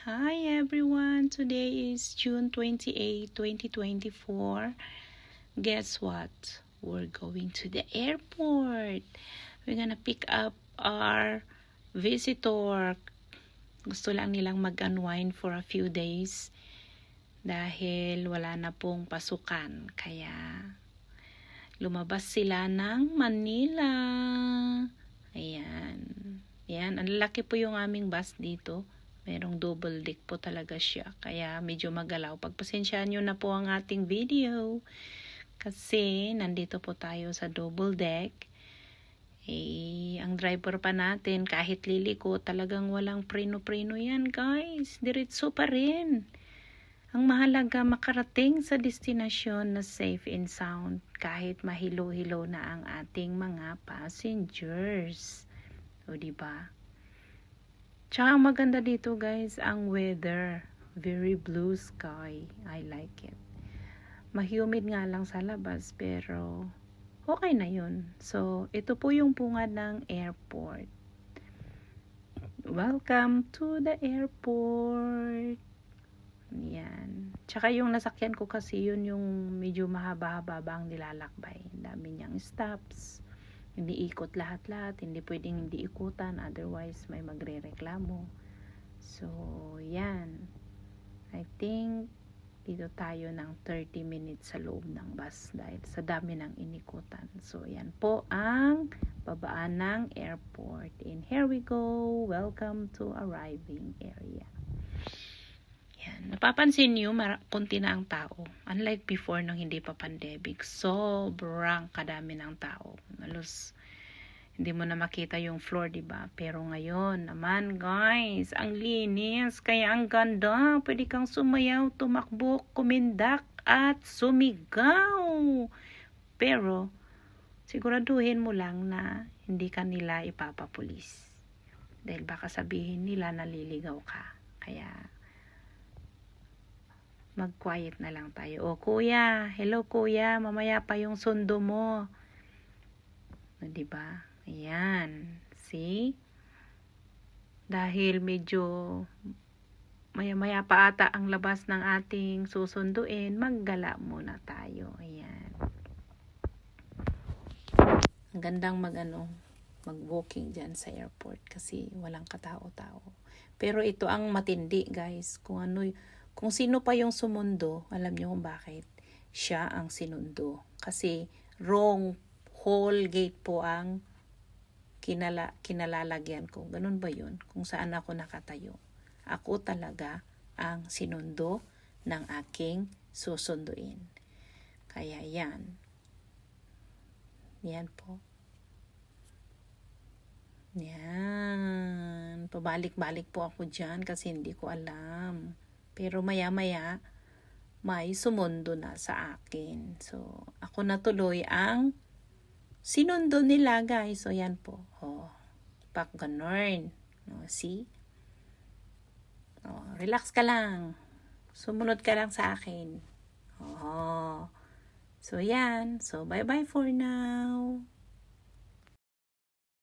Hi everyone! Today is June 28, 2024. Guess what? We're going to the airport. We're gonna pick up our visitor. Gusto lang nilang mag-unwind for a few days dahil wala na pong pasukan. Kaya lumabas sila ng Manila. Ayan. Yan, ang laki po yung aming bus dito. Merong double deck po talaga siya. Kaya medyo magalaw. Pagpasensyaan nyo na po ang ating video. Kasi nandito po tayo sa double deck. Ang driver pa natin, kahit liliko, talagang walang preno-preno yan, guys. Diretso pa rin. Ang mahalaga, makarating sa destinasyon na safe and sound kahit mahilo-hilo na ang ating mga passengers. O diba? Tsaka ang maganda dito, guys, ang weather. Very blue sky. I like it. Mahumid nga lang sa labas, pero okay na yun. So, ito po yung pungad ng airport. Welcome to the airport. Yan. Tsaka yung nasakyan ko kasi yun yung medyo mahaba-haba ang nilalakbay. Dami niyang stops. Hindi ikot lahat-lahat. Hindi pwedeng hindi ikutan. Otherwise, may magre-reklamo. So, yan. I think, dito tayo ng 30 minutes sa loob ng bus dahil sa dami ng inikutan. So, yan po ang babaan ng airport. And here we go. Welcome to arriving area. Yan. Napapansin nyo, konti na ang tao. Unlike before nung hindi pa pandemic, sobrang kadami ng tao. Halos, hindi mo na makita yung floor, diba? Pero ngayon naman, guys, ang linis. Kaya ang ganda. Pwede kang sumayaw, tumakbo, kumindak, at sumigaw. Pero, siguraduhin mo lang na hindi ka nila ipapapulis. Dahil baka sabihin nila naliligaw ka. Kaya, mag-quiet na lang tayo. O, kuya. Hello, kuya. Mamaya pa yung sundo mo. O, diba? Ayan. See? Dahil medyo maya-maya pa ata ang labas ng ating susunduin, maggala muna tayo. Ayan. Ang gandang mag-walking dyan sa airport kasi walang katao-tao. Pero ito ang matindi, guys. Kung sino pa yung sumundo, alam niyo kung bakit? Siya ang sinundo. Kasi wrong whole gate po ang kinalalagyan ko. Ganun ba yun? Kung saan ako nakatayo. Ako talaga ang sinundo ng aking susunduin. Kaya yan. Yan po. Yan. Pabalik-balik po ako dyan kasi hindi ko alam. Pero maya-maya, may sumundo na sa akin. So, ako na tuloy ang sinundo nila, guys. So, yan po. Oh, pak ganun. Oh, see? Oh, relax ka lang. Sumunod ka lang sa akin. Oh. So, yan. So, bye-bye for now.